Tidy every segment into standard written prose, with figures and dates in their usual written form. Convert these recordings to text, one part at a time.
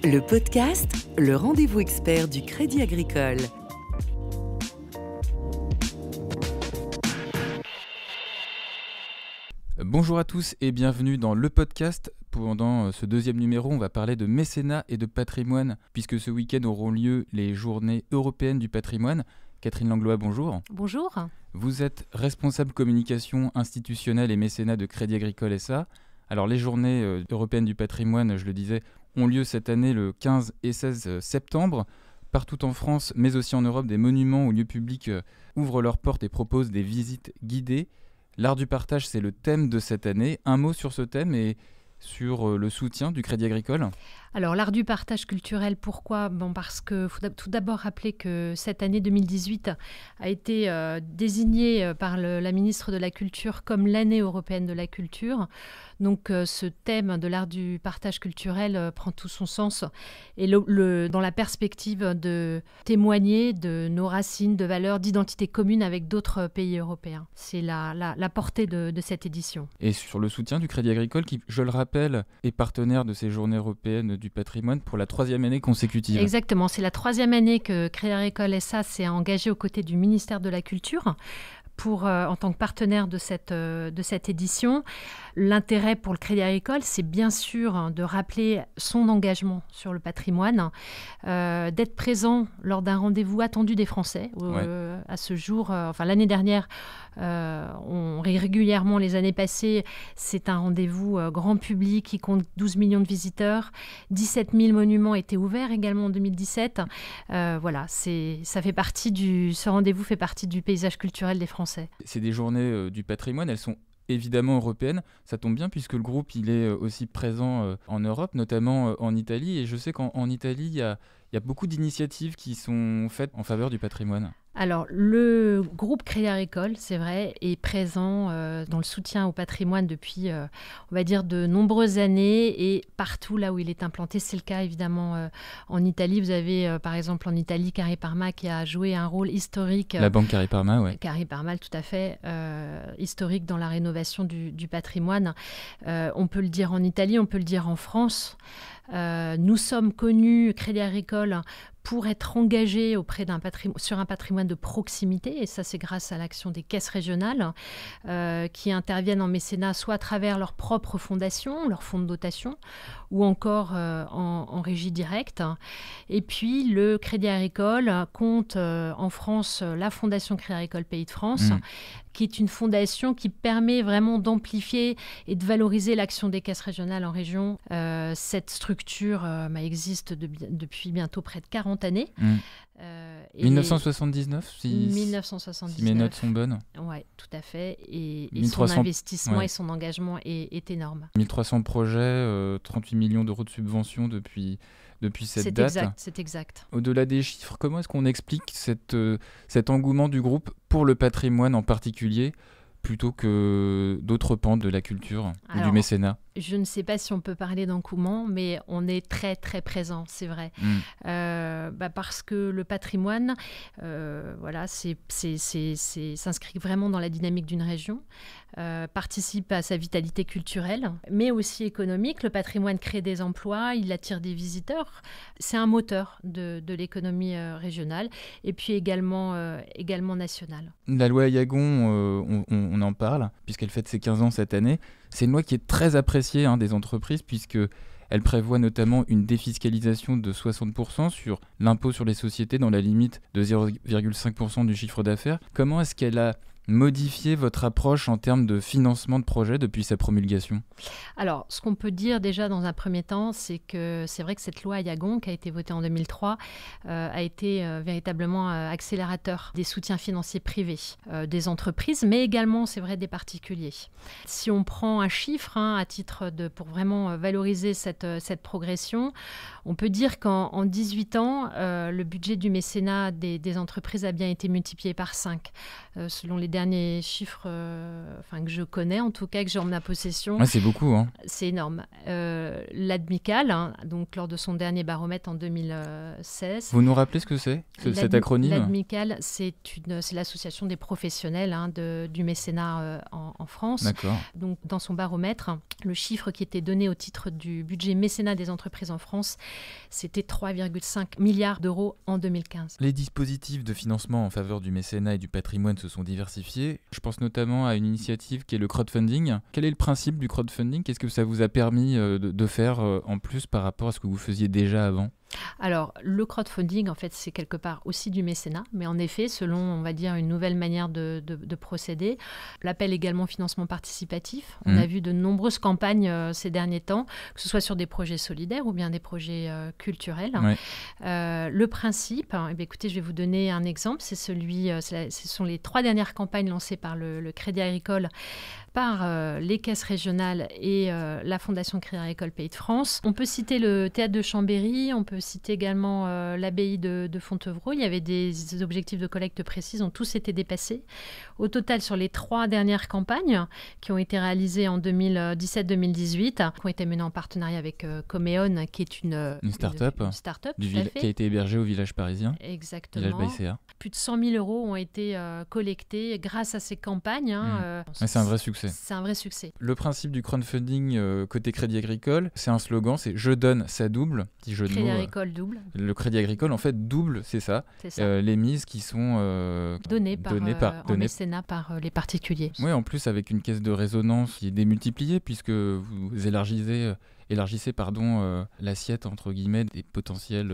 Le podcast, le rendez-vous expert du Crédit Agricole. Bonjour à tous et bienvenue dans le podcast. Pendant ce deuxième numéro, on va parler de mécénat et de patrimoine, puisque ce week-end auront lieu les journées européennes du patrimoine. Catherine Langlois, bonjour. Bonjour. Vous êtes responsable communication institutionnelle et mécénat de Crédit Agricole SA. Alors les journées européennes du patrimoine, je le disais, ont lieu cette année le 15 et 16 septembre. Partout en France, mais aussi en Europe, des monuments ou lieux publics ouvrent leurs portes et proposent des visites guidées. L'art du partage, c'est le thème de cette année. Un mot sur ce thème et sur le soutien du Crédit Agricole. Alors, l'art du partage culturel, pourquoi ? Parce qu'il faut tout d'abord rappeler que cette année 2018 a été désignée par la ministre de la Culture comme l'année européenne de la culture. Donc, ce thème de l'art du partage culturel prend tout son sens. Et dans la perspective de témoigner de nos racines, de valeurs, d'identité commune avec d'autres pays européens. C'est la portée de cette édition. Et sur le soutien du Crédit Agricole, qui, je le rappelle, est partenaire de ces journées européennes du patrimoine pour la 3e année consécutive. Exactement, c'est la 3e année que Crédit Agricole SA s'est engagé aux côtés du ministère de la Culture en tant que partenaire de cette édition. L'intérêt pour le Crédit Agricole, c'est bien sûr de rappeler son engagement sur le patrimoine, d'être présent lors d'un rendez-vous attendu des Français. À ce jour, l'année dernière, régulièrement, les années passées, c'est un rendez-vous grand public qui compte 12 millions de visiteurs. 17 000 monuments étaient ouverts également en 2017. Ce rendez-vous fait partie du paysage culturel des Français. C'est des journées du patrimoine, elles sont évidemment européenne. Ça tombe bien puisque le groupe il est aussi présent en Europe, notamment en Italie. Et je sais qu'en Italie, il y a beaucoup d'initiatives qui sont faites en faveur du patrimoine. Alors, le groupe Crédit Agricole, c'est vrai, est présent dans le soutien au patrimoine depuis, on va dire, de nombreuses années et partout là où il est implanté. C'est le cas, évidemment, en Italie. Vous avez, par exemple, en Italie, Cariparma qui a joué un rôle historique. La banque Cariparma, oui. Cariparma, tout à fait, historique dans la rénovation du patrimoine. On peut le dire en Italie, on peut le dire en France. Nous sommes connus, Crédit Agricole, pour être engagés sur un patrimoine de proximité. Et ça, c'est grâce à l'action des caisses régionales qui interviennent en mécénat, soit à travers leur propre fondation, leur fonds de dotation, ou encore en régie directe. Et puis, le Crédit Agricole compte en France la Fondation Crédit Agricole Pays de France, qui est une fondation qui permet vraiment d'amplifier et de valoriser l'action des caisses régionales en région. Cette structure existe depuis bientôt près de 40 années. 1979, si 1979. Si mes notes sont bonnes. Oui, tout à fait. Et 1300, son investissement et son engagement est énorme. 1300 projets, 38 millions d'euros de subventions depuis cette date. C'est exact. Au-delà des chiffres, comment est-ce qu'on explique cet engouement du groupe pour le patrimoine en particulier, plutôt que d'autres pans de la culture ou du mécénat ? Je ne sais pas si on peut parler d'engouement, mais on est très, très présent, c'est vrai. Parce que le patrimoine, s'inscrit vraiment dans la dynamique d'une région, participe à sa vitalité culturelle, mais aussi économique. Le patrimoine crée des emplois, il attire des visiteurs. C'est un moteur de l'économie régionale et puis également nationale. La loi Aillagon, on en parle, puisqu'elle fête ses 15 ans cette année. C'est une loi qui est très appréciée des entreprises, puisqu'elle prévoit notamment une défiscalisation de 60% sur l'impôt sur les sociétés dans la limite de 0,5% du chiffre d'affaires. Comment est-ce qu'elle a modifié votre approche en termes de financement de projets depuis sa promulgation ? Alors, ce qu'on peut dire déjà dans un premier temps, c'est vrai que cette loi Aillagon, qui a été votée en 2003, a été véritablement accélérateur des soutiens financiers privés des entreprises, mais également, c'est vrai, des particuliers. Si on prend un chiffre pour vraiment valoriser cette progression, on peut dire qu'en 18 ans, le budget du mécénat des entreprises a bien été multiplié par 5. Selon les derniers chiffres que je connais, en tout cas, que j'ai en ma possession. Ouais, c'est beaucoup. C'est énorme. L'ADMICAL, donc lors de son dernier baromètre en 2016. Vous nous rappelez ce que c'est, cet acronyme ? L'ADMICAL, c'est l'association des professionnels du mécénat en en France. D'accord. Donc, dans son baromètre, le chiffre qui était donné au titre du budget mécénat des entreprises en France, c'était 3,5 milliards d'euros en 2015. Les dispositifs de financement en faveur du mécénat et du patrimoine se sont diversifiés. Je pense notamment à une initiative qui est le crowdfunding. Quel est le principe du crowdfunding ? Qu'est-ce que ça vous a permis de faire en plus par rapport à ce que vous faisiez déjà avant ? Alors, le crowdfunding, en fait, c'est quelque part aussi du mécénat, mais en effet, selon, on va dire, une nouvelle manière de procéder. L'appel également financement participatif. On a vu de nombreuses campagnes ces derniers temps, que ce soit sur des projets solidaires ou bien des projets culturels. Ouais. Le principe, écoutez, je vais vous donner un exemple, ce sont les 3 dernières campagnes lancées par le Crédit Agricole, par les caisses régionales et la Fondation Crédit Agricole Pays de France. On peut citer le Théâtre de Chambéry, on peut citer également l'abbaye de Fontevraud. Il y avait des objectifs de collecte précis, ont tous été dépassés. Au total, sur les 3 dernières campagnes qui ont été réalisées en 2017-2018, qui ont été menées en partenariat avec Coméon, qui est une start-up qui a été hébergée au village parisien. Exactement. Village Baïséa. Plus de 100 000 € ont été collectés grâce à ces campagnes. C'est un vrai succès. C'est un vrai succès. Le principe du crowdfunding côté Crédit Agricole, c'est un slogan, c'est « Je donne, ça double ». Crédit Agricole double. Le Crédit Agricole, en fait, double, c'est ça. C'est ça. Les mises qui sont données en mécénat par les particuliers. Oui, en plus avec une caisse de résonance qui est démultipliée puisque vous élargissez l'assiette entre guillemets des potentiels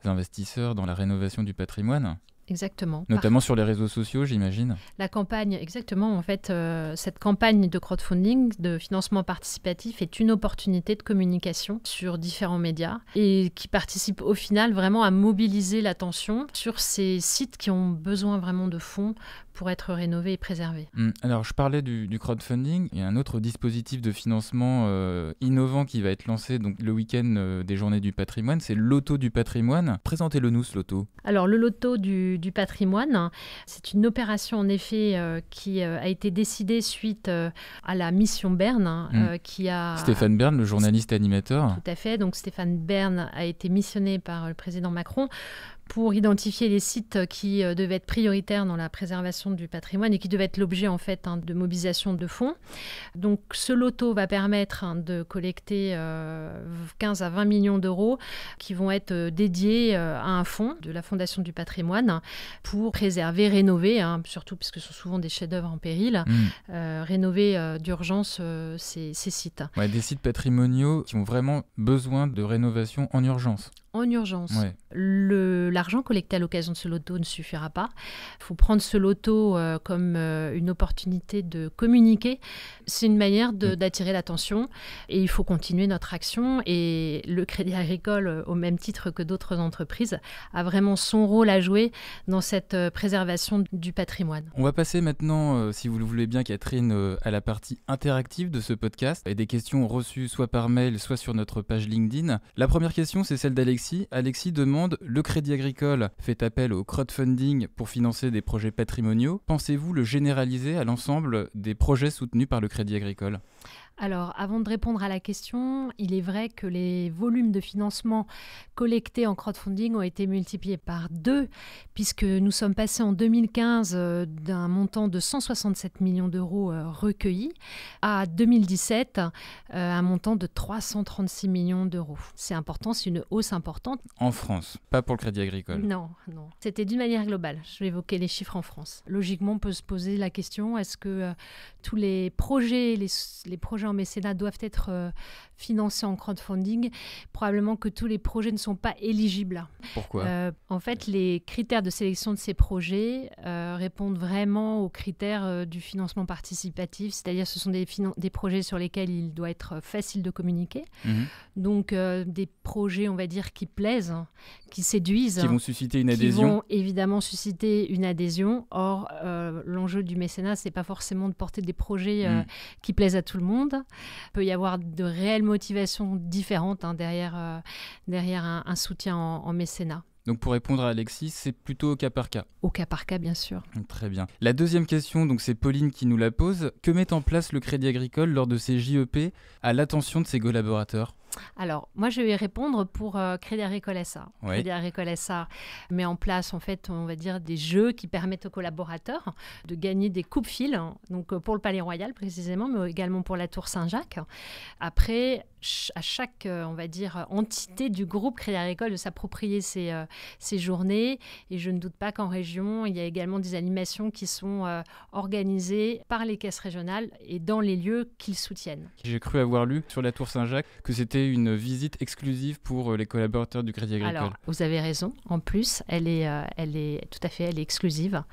investisseurs dans la rénovation du patrimoine. Exactement. Notamment sur les réseaux sociaux, j'imagine. La campagne, exactement. En fait, cette campagne de crowdfunding, de financement participatif, est une opportunité de communication sur différents médias et qui participe au final vraiment à mobiliser l'attention sur ces sites qui ont besoin vraiment de fonds pour être rénovés et préservés. Alors, je parlais du crowdfunding. Il y a un autre dispositif de financement innovant qui va être lancé donc, le week-end des Journées du patrimoine. C'est le loto du patrimoine. Présentez-le-nous, ce loto. Alors, le loto du patrimoine, c'est une opération en effet qui a été décidée suite à la mission Bern. Qui a... Stéphane Bern, le journaliste animateur. Tout à fait. Donc, Stéphane Bern a été missionné par le président Macron pour identifier les sites qui devaient être prioritaires dans la préservation du patrimoine et qui devaient être l'objet en fait de mobilisation de fonds. Donc ce loto va permettre de collecter 15 à 20 millions d'euros qui vont être dédiés à un fonds de la Fondation du patrimoine pour préserver, rénover, surtout puisque ce sont souvent des chefs-d'œuvre en péril, rénover d'urgence ces sites. Ouais, des sites patrimoniaux qui ont vraiment besoin de rénovation en urgence. En urgence. Ouais. L'argent collecté à l'occasion de ce loto ne suffira pas. Il faut prendre ce loto comme une opportunité de communiquer. C'est une manière d'attirer l'attention et il faut continuer notre action. Et le Crédit Agricole, au même titre que d'autres entreprises, a vraiment son rôle à jouer dans cette préservation du patrimoine. On va passer maintenant, si vous le voulez bien, Catherine, à la partie interactive de ce podcast et des questions reçues soit par mail, soit sur notre page LinkedIn. La première question, c'est celle d'Alexis. Alexis demande, le Crédit Agricole fait appel au crowdfunding pour financer des projets patrimoniaux. Pensez-vous le généraliser à l'ensemble des projets soutenus par le Crédit Agricole ? Alors, avant de répondre à la question, il est vrai que les volumes de financement collectés en crowdfunding ont été multipliés par 2, puisque nous sommes passés en 2015 d'un montant de 167 millions d'euros recueillis à 2017 un montant de 336 millions d'euros. C'est important, c'est une hausse importante. En France, pas pour le Crédit Agricole. Non. C'était d'une manière globale. Je vais évoquer les chiffres en France. Logiquement, on peut se poser la question, est-ce que tous les projets, les projets en mécénat doivent être financés en crowdfunding? Probablement que tous les projets ne sont pas éligibles. Pourquoi ? En fait, les critères de sélection de ces projets répondent vraiment aux critères du financement participatif, c'est-à-dire ce sont des projets sur lesquels il doit être facile de communiquer. Donc des projets, on va dire, qui plaisent, qui séduisent. Qui vont susciter une adhésion. Qui vont évidemment susciter une adhésion. Or, l'enjeu du mécénat, c'est pas forcément de porter des projets qui plaisent à tout le monde. Il peut y avoir de réelles motivations différentes derrière un soutien en mécénat. Donc pour répondre à Alexis, c'est plutôt au cas par cas. Au cas par cas, bien sûr. Très bien. La deuxième question, donc c'est Pauline qui nous la pose. Que met en place le Crédit Agricole lors de ses JEP à l'attention de ses collaborateurs ? Alors, moi, je vais y répondre pour Crédit Agricole SA. Oui. Crédit Agricole SA met en place, en fait, on va dire, des jeux qui permettent aux collaborateurs de gagner des coupes-fils, donc pour le Palais Royal précisément, mais également pour la Tour Saint-Jacques. Après, à chaque, on va dire, entité du groupe Crédit Agricole de s'approprier ces journées. Et je ne doute pas qu'en région, il y a également des animations qui sont organisées par les caisses régionales et dans les lieux qu'ils soutiennent. J'ai cru avoir lu sur la Tour Saint-Jacques que c'était une visite exclusive pour les collaborateurs du Crédit Agricole. Alors, vous avez raison. En plus, elle est tout à fait, elle est exclusive.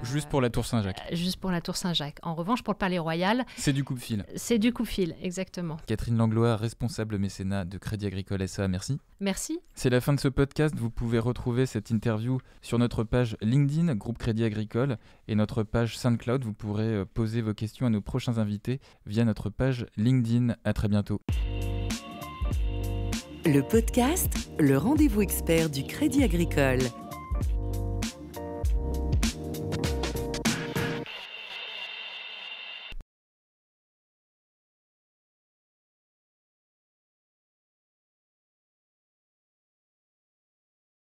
Juste pour la Tour Saint-Jacques. Juste pour la Tour Saint-Jacques. En revanche, pour le Palais Royal, c'est du coupe-fil. C'est du coup-fil, exactement. Catherine Langlois, responsable mécénat de Crédit Agricole SA, merci. Merci. C'est la fin de ce podcast. Vous pouvez retrouver cette interview sur notre page LinkedIn, Groupe Crédit Agricole, et notre page SoundCloud. Vous pourrez poser vos questions à nos prochains invités via notre page LinkedIn. À très bientôt. Le podcast, le rendez-vous expert du Crédit Agricole.